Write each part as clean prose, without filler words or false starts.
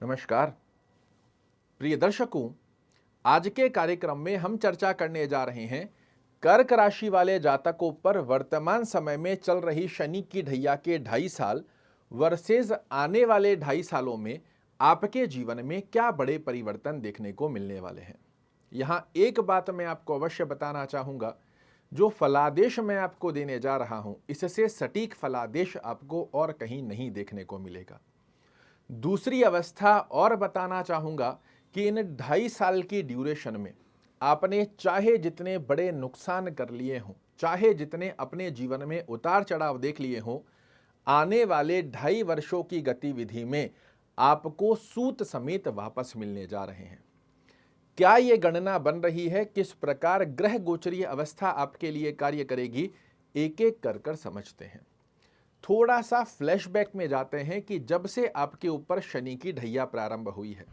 नमस्कार प्रिय दर्शकों, आज के कार्यक्रम में हम चर्चा करने जा रहे हैं कर्क राशि वाले जातकों पर वर्तमान समय में चल रही शनि की ढैया के 2.5 साल वर्सेस आने वाले 2.5 सालों में आपके जीवन में क्या बड़े परिवर्तन देखने को मिलने वाले हैं। यहाँ एक बात मैं आपको अवश्य बताना चाहूँगा, जो फलादेश मैं आपको देने जा रहा हूँ इससे सटीक फलादेश आपको और कहीं नहीं देखने को मिलेगा। दूसरी अवस्था और बताना चाहूँगा कि इन 2.5 साल की ड्यूरेशन में आपने चाहे जितने बड़े नुकसान कर लिए हों, चाहे जितने अपने जीवन में उतार चढ़ाव देख लिए हों, आने वाले 2.5 वर्षों की गतिविधि में आपको सूत समेत वापस मिलने जा रहे हैं। क्या ये गणना बन रही है, किस प्रकार ग्रह गोचरीय अवस्था आपके लिए कार्य करेगी, एक एक कर समझते हैं। थोड़ा सा फ्लैशबैक में जाते हैं कि जब से आपके ऊपर शनि की ढैया प्रारंभ हुई है,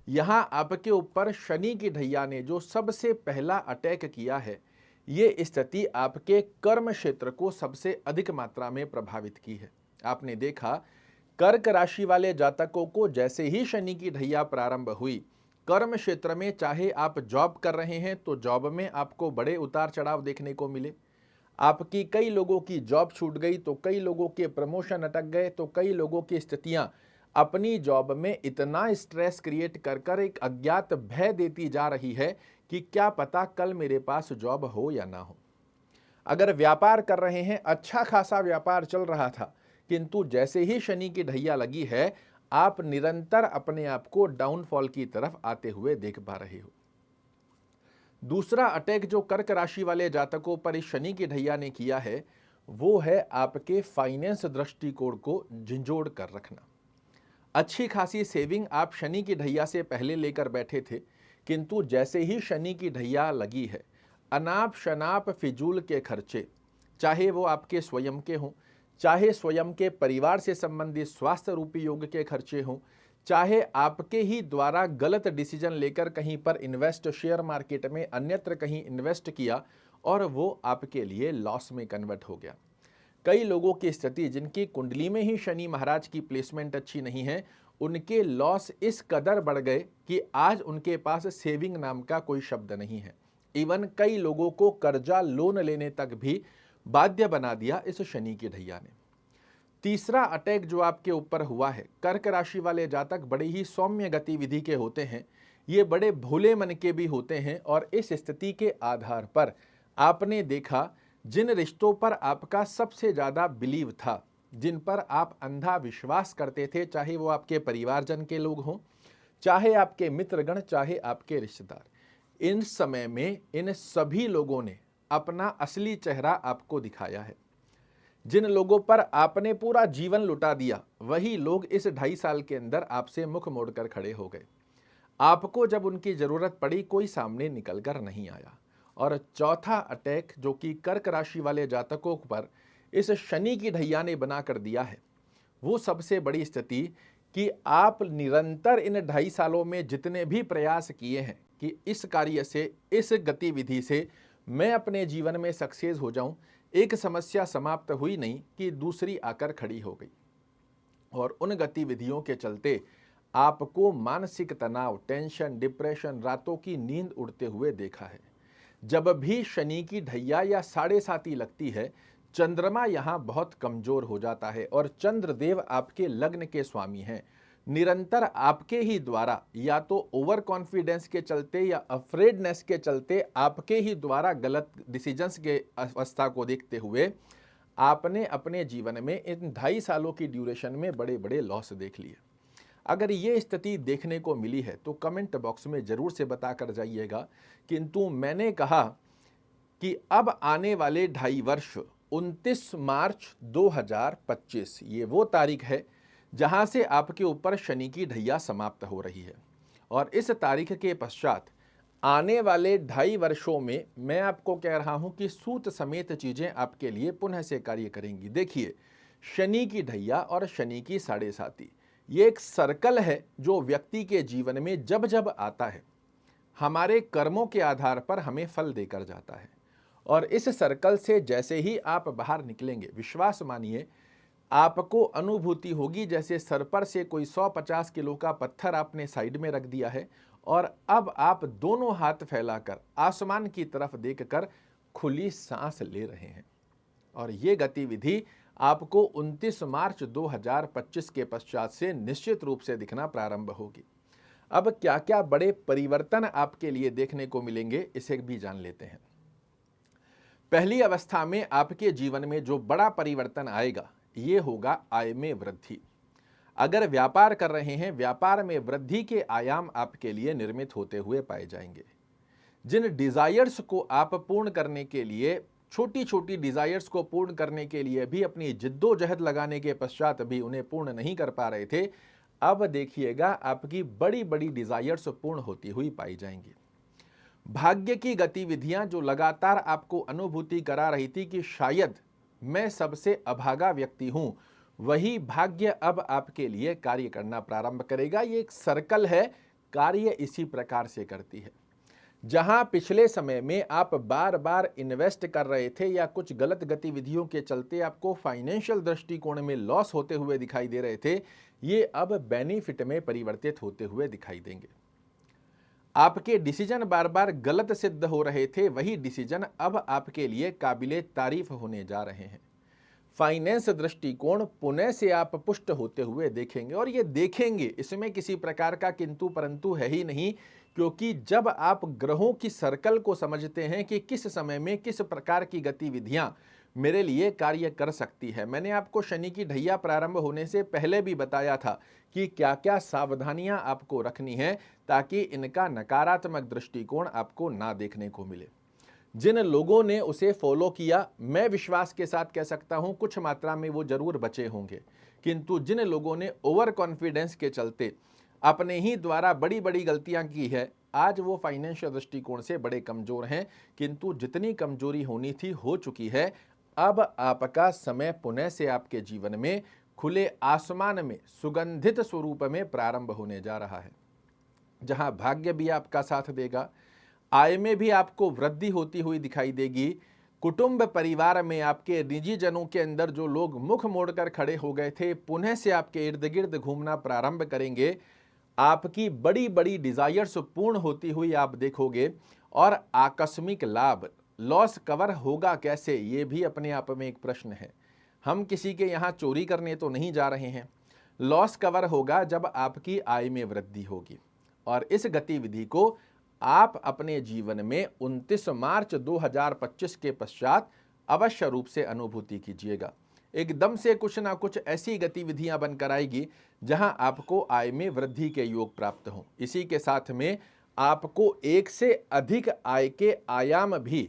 यहां आपके ऊपर शनि की ढैया ने जो सबसे पहला अटैक किया है, ये स्थिति आपके कर्म क्षेत्र को सबसे अधिक मात्रा में प्रभावित की है। आपने देखा, कर्क राशि वाले जातकों को जैसे ही शनि की ढैया प्रारंभ हुई, कर्म क्षेत्र में चाहे आप जॉब कर रहे हैं तो जॉब में आपको बड़े उतार चढ़ाव देखने को मिले। आपकी कई लोगों की जॉब छूट गई तो कई लोगों के प्रमोशन अटक गए, तो कई लोगों की स्थितियां अपनी जॉब में इतना स्ट्रेस क्रिएट कर कर एक अज्ञात भय देती जा रही है कि क्या पता कल मेरे पास जॉब हो या ना हो। अगर व्यापार कर रहे हैं, अच्छा खासा व्यापार चल रहा था, किंतु जैसे ही शनि की ढैया लगी है, आप निरंतर अपने आप को डाउनफॉल की तरफ आते हुए देख पा रहे हो। दूसरा अटैक जो कर्क राशि वाले जातकों पर इस शनि की ढैया ने किया है, वो है आपके फाइनेंस दृष्टिकोण को झिंझोड़ कर रखना। अच्छी खासी सेविंग आप शनि की ढैया से पहले लेकर बैठे थे, किंतु जैसे ही शनि की ढैया लगी है, अनाप शनाप फिजूल के खर्चे, चाहे वो आपके स्वयं के हों, चाहे स्वयं के परिवार से संबंधित स्वास्थ्य रूपी योग के खर्चे हों, चाहे आपके ही द्वारा गलत डिसीजन लेकर कहीं पर इन्वेस्ट, शेयर मार्केट में अन्यत्र कहीं इन्वेस्ट किया और वो आपके लिए लॉस में कन्वर्ट हो गया। कई लोगों की स्थिति, जिनकी कुंडली में ही शनि महाराज की प्लेसमेंट अच्छी नहीं है, उनके लॉस इस कदर बढ़ गए कि आज उनके पास सेविंग नाम का कोई शब्द नहीं है। इवन कई लोगों को कर्जा लोन लेने तक भी बाध्य बना दिया इस शनि की ढैया ने। तीसरा अटैक जो आपके ऊपर हुआ है, कर्क राशि वाले जातक बड़े ही सौम्य गतिविधि के होते हैं, ये बड़े भोले मन के भी होते हैं और इस स्थिति के आधार पर आपने देखा, जिन रिश्तों पर आपका सबसे ज़्यादा बिलीव था, जिन पर आप अंधा विश्वास करते थे, चाहे वो आपके परिवारजन के लोग हों, चाहे आपके मित्रगण, चाहे आपके रिश्तेदार, इन समय में इन सभी लोगों ने अपना असली चेहरा आपको दिखाया है। जिन लोगों पर आपने पूरा जीवन लुटा दिया, वही लोग इस 2.5 साल के अंदर आपसे मुख मोड़कर खड़े हो गए। आपको जब उनकी जरूरत पड़ी, कोई सामने निकल कर नहीं आया। और चौथा अटैक जो कि कर्क राशि वाले जातकों पर इस शनि की ढैया ने बना कर दिया है, वो सबसे बड़ी स्थिति कि आप निरंतर इन 2.5 सालों में जितने भी प्रयास किए हैं कि इस कार्य से, इस गतिविधि से मैं अपने जीवन में सक्सेस हो जाऊं, एक समस्या समाप्त हुई नहीं कि दूसरी आकर खड़ी हो गई। और उन गतिविधियों के चलते आपको मानसिक तनाव, टेंशन, डिप्रेशन, रातों की नींद उड़ते हुए देखा है। जब भी शनि की ढैया या 7.5 लगती है, चंद्रमा यहाँ बहुत कमजोर हो जाता है और चंद्रदेव आपके लग्न के स्वामी हैं। निरंतर आपके ही द्वारा, या तो ओवर कॉन्फिडेंस के चलते या अफ्रेडनेस के चलते, आपके ही द्वारा गलत डिसीजंस के अवस्था को देखते हुए आपने अपने जीवन में इन 2.5 सालों की ड्यूरेशन में बड़े बड़े लॉस देख लिए। अगर ये स्थिति देखने को मिली है तो कमेंट बॉक्स में जरूर से बता कर जाइएगा। किंतु मैंने कहा कि अब आने वाले 2.5 वर्ष, 29 मार्च 2025, ये वो तारीख है जहां से आपके ऊपर शनि की ढैया समाप्त हो रही है। और इस तारीख के पश्चात आने वाले 2.5 वर्षों में मैं आपको कह रहा हूं कि सूत समेत चीजें आपके लिए पुनः से कार्य करेंगी। देखिए, शनि की ढैया और शनि की 7.5, ये एक सर्कल है जो व्यक्ति के जीवन में जब जब आता है, हमारे कर्मों के आधार पर हमें फल देकर जाता है। और इस सर्कल से जैसे ही आप बाहर निकलेंगे, विश्वास मानिए, आपको अनुभूति होगी जैसे सर पर से कोई 150 किलो का पत्थर आपने साइड में रख दिया है और अब आप दोनों हाथ फैलाकर आसमान की तरफ देखकर खुली सांस ले रहे हैं। और ये गतिविधि आपको 29 मार्च 2025 के पश्चात से निश्चित रूप से दिखना प्रारंभ होगी। अब क्या क्या बड़े परिवर्तन आपके लिए देखने को मिलेंगे, इसे भी जान लेते हैं। पहली अवस्था में आपके जीवन में जो बड़ा परिवर्तन आएगा ये होगा आय में वृद्धि। अगर व्यापार कर रहे हैं, व्यापार में वृद्धि के आयाम आपके लिए निर्मित होते हुए पाए जाएंगे। जिन डिजायर्स को आप पूर्ण करने के लिए, छोटी छोटी डिजायर्स को पूर्ण करने के लिए भी अपनी जिद्दोजहद लगाने के पश्चात भी उन्हें पूर्ण नहीं कर पा रहे थे, अब देखिएगा आपकी बड़ी बड़ी डिजायर्स पूर्ण होती हुई पाई जाएंगी। भाग्य की गतिविधियां जो लगातार आपको अनुभूति करा रही थी कि शायद मैं सबसे अभागा व्यक्ति हूं, वही भाग्य अब आपके लिए कार्य करना प्रारंभ करेगा। ये एक सर्कल है, कार्य इसी प्रकार से करती है। जहां पिछले समय में आप बार बार इन्वेस्ट कर रहे थे या कुछ गलत गतिविधियों के चलते आपको फाइनेंशियल दृष्टिकोण में लॉस होते हुए दिखाई दे रहे थे, ये अब बेनिफिट में परिवर्तित होते हुए दिखाई देंगे। आपके डिसीजन बार बार गलत सिद्ध हो रहे थे, वही डिसीजन अब आपके लिए काबिले तारीफ होने जा रहे हैं। फाइनेंस दृष्टिकोण पुनः से आप पुष्ट होते हुए देखेंगे, और ये देखेंगे इसमें किसी प्रकार का किंतु परंतु है ही नहीं, क्योंकि जब आप ग्रहों की सर्कल को समझते हैं कि किस समय में किस प्रकार की गतिविधियां मेरे लिए कार्य कर सकती है। मैंने आपको शनि की ढैया प्रारंभ होने से पहले भी बताया था कि क्या क्या सावधानियां आपको रखनी है ताकि इनका नकारात्मक दृष्टिकोण आपको ना देखने को मिले। जिन लोगों ने उसे फॉलो किया, मैं विश्वास के साथ कह सकता हूं कुछ मात्रा में वो जरूर बचे होंगे, किंतु जिन लोगों ने ओवर कॉन्फिडेंस के चलते अपने ही द्वारा बड़ी बड़ी गलतियां की है, आज वो फाइनेंशियल दृष्टिकोण से बड़े कमजोर हैं। किंतु जितनी कमजोरी होनी थी हो चुकी है। अब आपका समय पुनः से आपके जीवन में खुले आसमान में सुगंधित स्वरूप में प्रारंभ होने जा रहा है, जहां भाग्य भी आपका साथ देगा, आय में भी आपको वृद्धि होती हुई दिखाई देगी। कुटुंब परिवार में आपके निजी जनों के अंदर जो लोग मुख मोड़कर खड़े हो गए थे, पुनः से आपके इर्द गिर्द घूमना प्रारंभ करेंगे। आपकी बड़ी बड़ी डिजायर्स पूर्ण होती हुई आप देखोगे, और आकस्मिक लाभ, लॉस कवर होगा कैसे, ये भी अपने आप में एक प्रश्न है। हम किसी के यहाँ चोरी करने तो नहीं जा रहे हैं। लॉस कवर होगा जब आपकी आय में वृद्धि होगी, और इस गतिविधि को आप अपने जीवन में 29 मार्च 2025 के पश्चात अवश्य रूप से अनुभूति कीजिएगा। एकदम से कुछ ना कुछ ऐसी गतिविधियां बनकर आएगी जहां आपको आय में वृद्धि के योग प्राप्त हों। इसी के साथ में आपको एक से अधिक आय के आयाम भी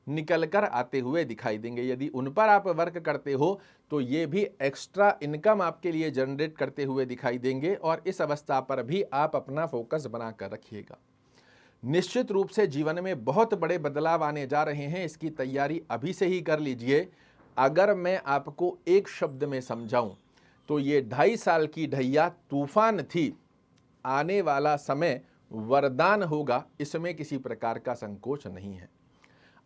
निकलकर आते हुए दिखाई देंगे। यदि उन पर आप वर्क करते हो तो ये भी एक्स्ट्रा इनकम आपके लिए जनरेट करते हुए दिखाई देंगे, और इस अवस्था पर भी आप अपना फोकस बनाकर रखिएगा। निश्चित रूप से जीवन में बहुत बड़े बदलाव आने जा रहे हैं, इसकी तैयारी अभी से ही कर लीजिए। अगर मैं आपको एक शब्द में समझाऊं तो ये 2.5 साल की ढैया तूफान थी, आने वाला समय वरदान होगा, इसमें किसी प्रकार का संकोच नहीं है।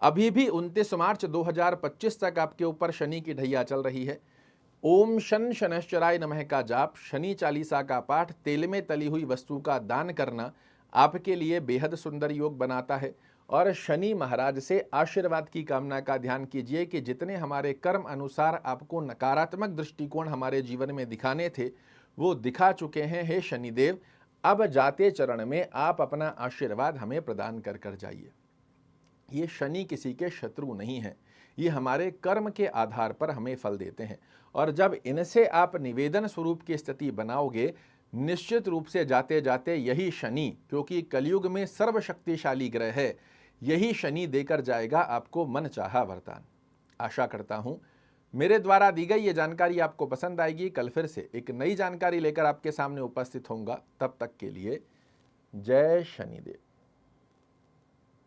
अभी भी 29 मार्च 2025 तक आपके ऊपर शनि की ढैया चल रही है। ओम शन शनैश्चराय नमः का जाप, शनि चालीसा का पाठ, तेल में तली हुई वस्तु का दान करना आपके लिए बेहद सुंदर योग बनाता है। और शनि महाराज से आशीर्वाद की कामना का ध्यान कीजिए कि जितने हमारे कर्म अनुसार आपको नकारात्मक दृष्टिकोण हमारे जीवन में दिखाने थे, वो दिखा चुके हैं। हे शनिदेव, अब जाते चरण में आप अपना आशीर्वाद हमें प्रदान कर कर जाइए। ये शनि किसी के शत्रु नहीं है, ये हमारे कर्म के आधार पर हमें फल देते हैं। और जब इनसे आप निवेदन स्वरूप की स्थिति बनाओगे, निश्चित रूप से जाते जाते यही शनि, क्योंकि कलयुग में सर्वशक्तिशाली ग्रह है, यही शनि देकर जाएगा आपको मनचाहा वरदान। आशा करता हूं मेरे द्वारा दी गई ये जानकारी आपको पसंद आएगी। कल फिर से एक नई जानकारी लेकर आपके सामने उपस्थित होऊंगा। तब तक के लिए जय शनिदेव।